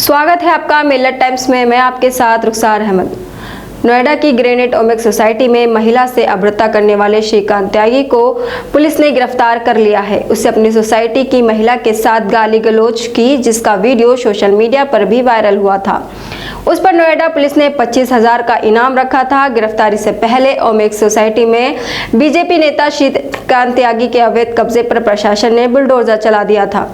स्वागत है आपका मिलत टाइम्स में। मैं आपके साथ रुखसार अहमद। नोएडा की ग्रेनेड ओमेक्स सोसाइटी में महिला से अभद्रता करने वाले श्रीकांत त्यागी को पुलिस ने गिरफ्तार कर लिया है। उसे अपनी सोसाइटी की महिला के साथ गाली गलौज की, जिसका वीडियो सोशल मीडिया पर भी वायरल हुआ था। उस पर नोएडा पुलिस ने 25,000 का इनाम रखा था। गिरफ्तारी से पहले ओमेक्स सोसाइटी में बीजेपी नेता श्रीकांत त्यागी के अवैध कब्जे पर प्रशासन ने बुलडोजर चला दिया था।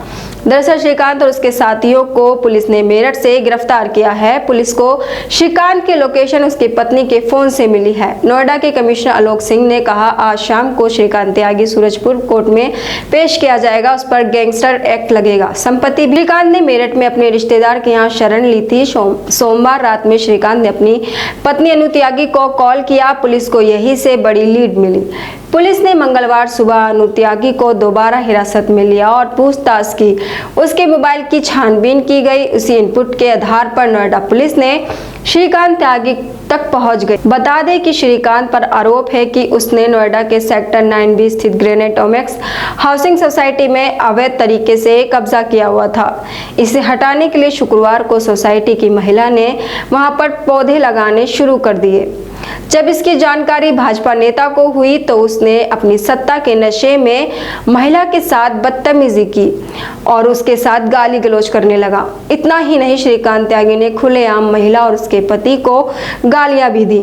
दरअसल श्रीकांत और उसके साथियों को पुलिस ने मेरठ से गिरफ्तार किया है। पुलिस को श्रीकांत की लोकेशन उसकी पत्नी के फोन से मिली है। नोएडा के कमिश्नर आलोक सिंह ने कहा, आज शाम को श्रीकांत त्यागी सूरजपुर कोर्ट में पेश किया जाएगा। उस पर गैंगस्टर एक्ट लगेगा। संपत्ति श्रीकांत ने मेरठ में अपने रिश्तेदार के यहाँ शरण ली थी। सोमवार रात में श्रीकांत ने अपनी पत्नी अनु त्यागी को कॉल किया। पुलिस को यही से बड़ी लीड मिली। पुलिस ने मंगलवार सुबह अनु त्यागी को दोबारा हिरासत में लिया और पूछताछ की। उसके मोबाइल की छानबीन की गई। उसी इनपुट के आधार पर नोएडा पुलिस ने श्रीकांत त्यागी तक पहुंच गई। बता दें कि श्रीकांत पर आरोप है कि उसने नोएडा के सेक्टर 9B स्थित ग्रेनेड ओमेक्स हाउसिंग सोसाइटी में अवैध तरीके से कब्जा किया हुआ था। इसे हटाने के लिए शुक्रवार को सोसाइटी की महिला ने वहां पर पौधे लगाने शुरू कर दिए। जब इसकी जानकारी भाजपा नेता को हुई तो उसने अपनी सत्ता के नशे में महिला के साथ बदतमीजी की और उसके साथ गाली गलौज करने लगा। इतना ही नहीं, श्रीकांत त्यागी ने खुलेआम महिला और उसके पति को गालियां भी दी।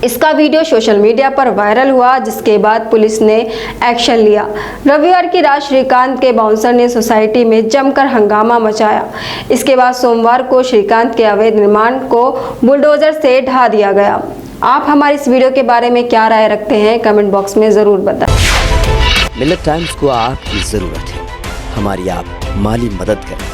इसका वीडियो सोशल मीडिया पर वायरल हुआ, जिसके बाद पुलिस ने एक्शन लिया। रविवार की रात श्रीकांत के बाउंसर ने सोसाइटी में जमकर हंगामा मचाया। इसके बाद सोमवार को श्रीकांत के अवैध निर्माण को बुलडोजर से ढा दिया गया। आप हमारी इस वीडियो के बारे में क्या राय रखते हैं, कमेंट बॉक्स में जरूर बताएं। मिलत टाइम्स को आपकी जरूरत है, हमारी आप माली मदद करें।